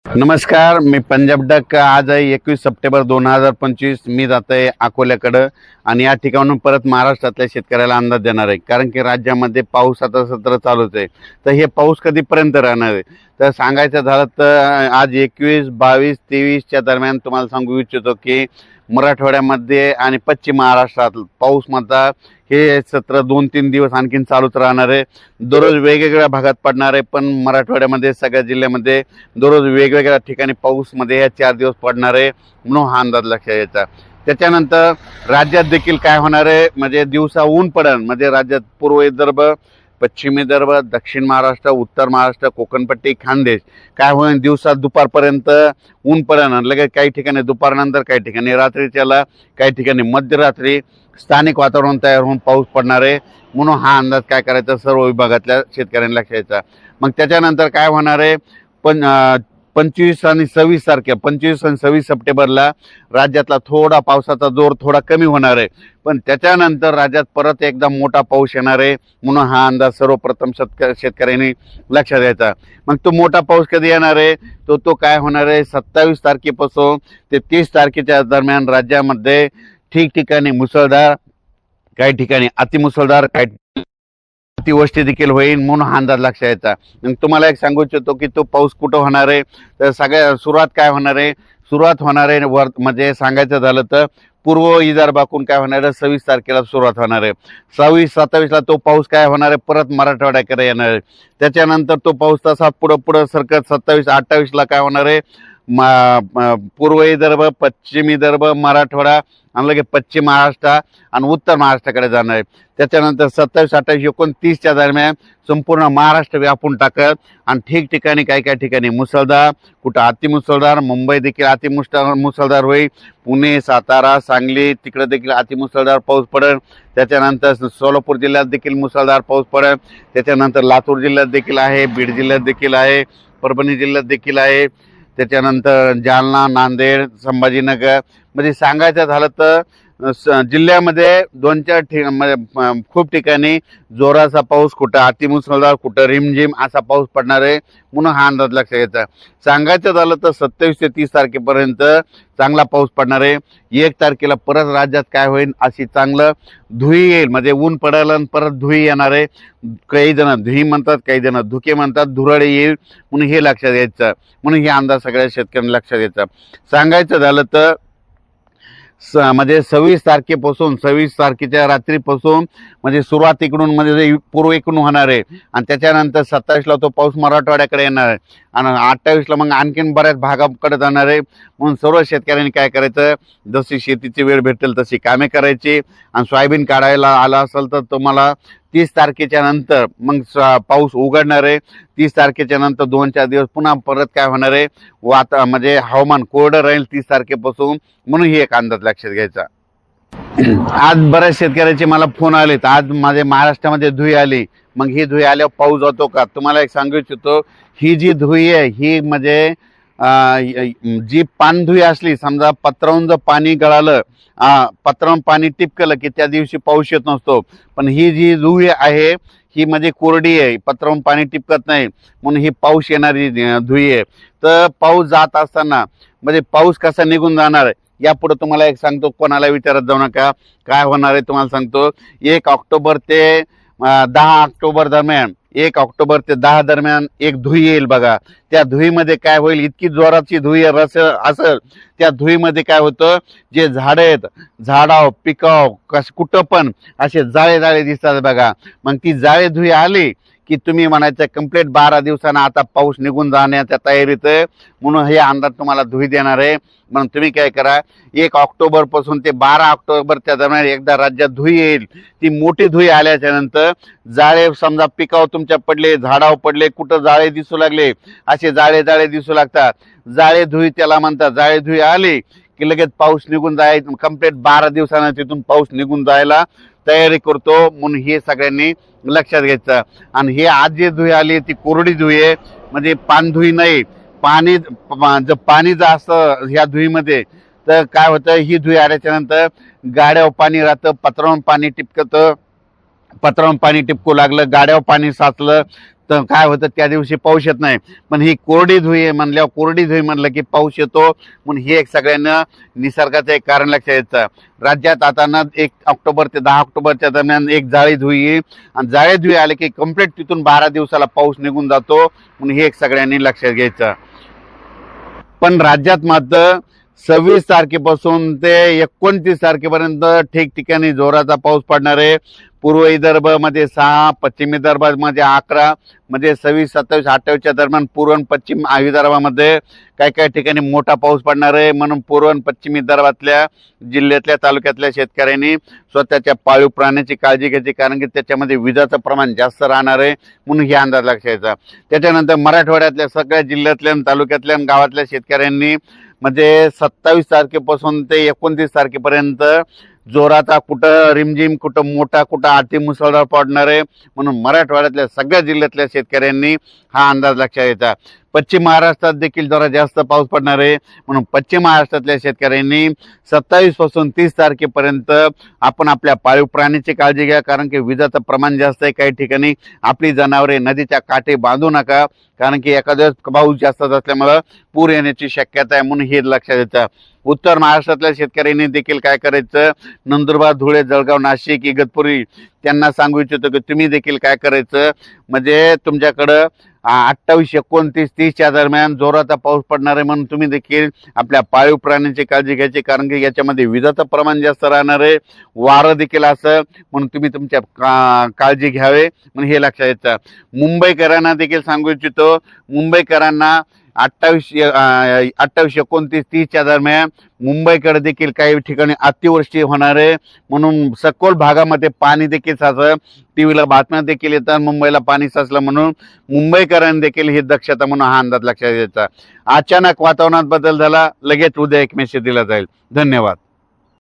नमस्कार, मी पंजाब डक. आज आहे 21 सप्टेंबर 2025. मी जात आहे अकोल्याकडं आणि या ठिकाणून परत महाराष्ट्रातल्या शेतकऱ्याला अंदाज देणार आहे. कारण की राज्यामध्ये पाऊस आता सत्र चालूच आहे. तर हे पाऊस कधीपर्यंत राहणार आहे तर सांगायचं झालं तर आज 21, 22, 23च्या दरम्यान तुम्हाला सांगू इच्छितो की मराठवाड्यामध्ये आणि पश्चिम महाराष्ट्रात पाऊस म्हणता हे सत्र 2-3 दिवस आणखीन चालूच राहणार आहे. दररोज वेगवेगळ्या भागात पडणार आहे, पण मराठवाड्यामध्ये सगळ्या जिल्ह्यामध्ये दररोज वेगवेगळ्या ठिकाणी पाऊसमध्ये या 4 दिवस पडणार आहे म्हणून हा अंदाज लक्षात यायचा. त्याच्यानंतर राज्यात देखील काय होणार आहे म्हणजे दिवसा ऊन पडेल. म्हणजे राज्यात पूर्व विदर्भ, पश्चिम विदर्भ, दक्षिण महाराष्ट्र, उत्तर महाराष्ट्र, कोकणपट्टी, खानदेश काय होईल दिवसात दुपारपर्यंत ऊन पडेल. लगेच काही ठिकाणी दुपारनंतर, काही ठिकाणी रात्रीच्याला, काही ठिकाणी मध्यरात्री स्थानिक वातावरण तयार होऊन पाऊस पडणार आहे म्हणून हा अंदाज काय करायचा सर्व विभागातल्या शेतकऱ्यांना लक्षात यायचा. मग त्याच्यानंतर काय होणार आहे 25 आणि 26 तारखेला 25 आणि 26 सप्टेंबरला राज्यातला थोडा पावसाचा जोर थोडा कमी होणार आहे, पण त्याच्यानंतर राज्यात परत एकदा मोठा पाऊस येणार आहे म्हणून हा अंदाज सर्वप्रथम शेतकऱ्यांनी लक्षात घ्यायचा. मग तो मोठा पाऊस कधी येणार आहे तो काय होणार आहे 27 तारखेपासून ते 30 तारखेच्या दरम्यान राज्यामध्ये ठिकठिकाणी मुसळधार, काही ठिकाणी अतिमुसळधार, काही अतिवृष्टी देखील होईल म्हणून हा अंदाज लक्षात यायचा. तुम्हाला एक सांगू इच्छितो की तो पाऊस कुठं होणार आहे तर सगळ्या सुरुवात काय होणार आहे म्हणजे सांगायचं झालं तर पूर्व विदर्भातून काय होणार आहे 26 तारखेला सुरुवात होणार आहे. 26-27ला तो पाऊस काय होणार आहे परत मराठवाड्याकडे येणार आहे. त्याच्यानंतर तो पाऊस तसा पुढं सरकत 27-28ला काय होणार आहे पूर्व विदर्भ, पश्चिम विदर्भ, मराठवाडा आणि लगे पश्चिम महाराष्ट्र आणि उत्तर महाराष्ट्राकडे जाणार आहे. त्याच्यानंतर 27, 28, 29च्या दरम्यान संपूर्ण महाराष्ट्र व्यापून टाकत आणि ठिकठिकाणी काही ठिकाणी मुसळधार, कुठं अतिमुसळधार, मुंबई देखील मुसळधार होईल, पुणे, सातारा, सांगली तिकडे देखील अतिमुसळधार पाऊस पडेल. त्याच्यानंतर सोलापूर जिल्ह्यात देखील मुसळधार पाऊस पडेल. त्याच्यानंतर लातूर जिल्ह्यात देखील आहे, बीड जिल्ह्यात देखील आहे, परभणी जिल्ह्यात देखील आहे. त्याच्यानंतर जालना, नांदेड, संभाजीनगर म्हणजे सांगायचं झालं तर जिल्ह्यामध्ये 2-4 खूप ठिकाणी जोराचा पाऊस, कुठं अतिमुसळधार, कुठं रिमझिम असा पाऊस पडणार आहे म्हणून हा अंदाज लक्षात घ्यायचा. सांगायचं झालं तर 27 ते 30 तारखेपर्यंत चांगला पाऊस पडणार आहे. 1 तारखेला परत राज्यात काय होईल अशी चांगलं धुई येईल, म्हणजे ऊन पडायला आणि परत धुई येणार आहे. काही जण धुई म्हणतात, काही जण धुके म्हणतात, धुराळे येईल म्हणून हे लक्षात घ्यायचं. म्हणून हे अंदाज सगळ्या शेतकऱ्यांना लक्षात घ्यायचा. सांगायचं झालं तर म्हणजे 26 तारखेपासून 26 तारखेच्या रात्रीपासून म्हणजे सुरुवात इकडून म्हणजे पूर्व इकडून होणार आहे आणि त्याच्यानंतर 27ला तो पाऊस मराठवाड्याकडे येणार आहे आणि 28ला मग आणखीन बऱ्याच भागाकडे जाणार आहे. म्हणून सर्व शेतकऱ्यांनी काय करायचं जशी शेतीची वेळ भेटेल तशी कामे करायची आणि सोयाबीन काढायला आला असेल तर तुम्हाला 30 तारखेच्या नंतर मग पाऊस उघडणार आहे. 30 तारखेच्या नंतर 2-4 दिवस पुन्हा परत काय होणार आहे म्हणजे हवामान कोरडं राहील 30 तारखेपासून म्हणून ही एक अंदाज लक्षात घ्यायचा. आज बऱ्याच शेतकऱ्याचे मला फोन आले तर आज माझे महाराष्ट्रामध्ये धुई आली. मग ही धुई आल्यावर पाऊस जातो का तुम्हाला एक सांगू इच्छितो. ही जी धुई आहे ही म्हणजे जी पानधुई असली समजा पत्रावून जर पाणी गळालं, पत्रावून पाणी टिपकलं की त्या दिवशी पाऊस येत नसतो, पण ही जी धुई आहे ही म्हणजे कोरडी आहे, पत्रावून पाणी टिपकत नाही म्हणून ही पाऊस येणारी धुई आहे. तर पाऊस जात असताना म्हणजे पाऊस कसा निघून जाणार यापुढे तुम्हाला एक सांगतो, कोणाला विचारत जाऊ नका. काय होणार आहे तुम्हाला सांगतो. 1 ऑक्टोबर ते 10 ऑक्टोबर दरम्यान 1 ऑक्टोबर ते 10 दरम्यान एक धुई येईल बघा. त्या धुईमध्ये काय होईल इतकी जोराची धुई असेल त्या धुईमध्ये काय होतं जे झाडं आहेत झाडाव पिकाव कुठं पण असे जाळे दिसतात बघा. मग ती जाळे धुई आली की तुम्ही म्हणायचं कंप्लीट 12 दिवसांना आता पाऊस निघून जाण्याच्या तयारीत आहे म्हणून हे अंदाज तुम्हाला धुई देणार आहे. म्हणून तुम्ही काय करा 1 ऑक्टोबर पासून ते 12 ऑक्टोबरच्या दरम्यान एकदा राज्यात धुई येईल. ती मोठी धुई आल्याच्या नंतर जाळे समजा पिकावर तुमच्या पडले, झाडावर पडले, कुठं जाळे दिसू लागले असे जाळे दिसू लागतात. जाळे धुई त्याला म्हणतात. जाळे धुई आली की लगेच पाऊस निघून जायचं. कंप्लीट 12 दिवसांना तिथून पाऊस निघून जायला तयारी करतो म्हणून हे सगळ्यांनी लक्षात घ्यायचं. आणि हे आज जी धुई आली ती कोरडी धुई आहे, म्हणजे पानधुई नाही. पाणी जास्त ह्या धुईमध्ये तर काय होतं ही धुई आल्याच्या नंतर गाड्यावर पाणी राहतं, पत्रावरून पाणी टिपकतं, पत्रावरून पाणी टिपकू लागलं, गाड्यावर पाणी साचलं तर काय होतं त्या दिवशी पाऊस येत नाही, पण ही कोरडी धुई आहे म्हणल्यावर कोरडी धुई म्हणलं की पाऊस येतो, म्हणून हे एक सगळ्यांना निसर्गाचं एक कारण लक्षात यायचं. राज्यात आता ना 1 ऑक्टोबर ते 10 ऑक्टोबरच्या दरम्यान एक जाळी धुई येईल आणि जाळी धुई आले की कंप्लीट तिथून 12 दिवसाला पाऊस निघून जातो, म्हणून हे एक सगळ्यांनी लक्षात घ्यायचं. पण राज्यात मात्र 26 तारखेपासून ते 29 तारखेपर्यंत ठिकठिकाणी जोराचा पाऊस पडणार आहे. पूर्व विदर्भामध्ये 6, पश्चिम विदर्भामध्ये 11, म्हणजे 26, 27, 28च्या दरम्यान पूर्व आणि पश्चिम विदर्भामध्ये काही काही ठिकाणी मोठा पाऊस पडणार आहे. म्हणून पूर्व आणि पश्चिम विदर्भातल्या जिल्ह्यातल्या तालुक्यातल्या शेतकऱ्यांनी स्वतःच्या पाळीव प्राण्याची काळजी घ्यायची, कारण की त्याच्यामध्ये विजाचं प्रमाण जास्त राहणार आहे, म्हणून हे अंदाज लक्षात. त्याच्यानंतर मराठवाड्यातल्या सगळ्या जिल्ह्यातल्या तालुक्यातल्या गावातल्या शेतकऱ्यांनी म्हणजे 27 तारखेपासून ते 29 तारखेपर्यंत जोराचा कुठं रिमझिम, कुठं मोठा, कुठं अति मुसळधार पडणार आहे, म्हणून मराठवाड्यातल्या सगळ्या जिल्ह्यातल्या शेतकऱ्यांनी हा अंदाज लक्षात घ्यायचा. पश्चिम महाराष्ट्रात देखील जरा जास्त पाऊस पडणार आहे, म्हणून पश्चिम महाराष्ट्रातल्या शेतकऱ्यांनी 27 पासून 30 तारखेपर्यंत आपण आपल्या पाळीव प्राण्याची काळजी घ्या, कारण की विजाचं प्रमाण जास्त आहे. काही ठिकाणी आपली जनावरे नदीच्या काठी बांधू नका, कारण की एखाद्या पाऊस जास्त असल्यामुळं पूर येण्याची शक्यता आहे, म्हणून हे लक्षात येतं. उत्तर महाराष्ट्रातल्या शेतकऱ्यांनी देखील काय करायचं, नंदुरबार, धुळे, जळगाव, नाशिक, इगतपुरी त्यांना सांगू इच्छितो की तुम्ही देखील काय करायचं, म्हणजे तुमच्याकडं 28, 29, 30च्या दरम्यान जोराचा पाऊस पडणार आहे, म्हणून तुम्ही देखील आपल्या पाळीव प्राण्यांची काळजी घ्यायची, कारण की याच्यामध्ये विजाचं प्रमाण जास्त राहणार आहे, वारं देखील असं, म्हणून तुम्ही तुमच्या काळजी घ्यावे, म्हणून हे लक्षात येतं. मुंबईकरांना देखील सांगू इच्छितो, मुंबईकरांना 28, 29, 30च्या दरम्यान मुंबईकडे देखील काही ठिकाणी अतिवृष्टी होणार आहे, म्हणून सखोल भागामध्ये पाणी देखील साचलं. टीव्हीला बातम्या देखील येतात मुंबईला पाणी साचलं, म्हणून मुंबईकरांनी देखील ही दक्षता म्हणून हा अंदाज लक्षात घ्यायचा. अचानक वातावरणात बदल झाला, लगेच उद्या एक मेसेज दिला जाईल. धन्यवाद.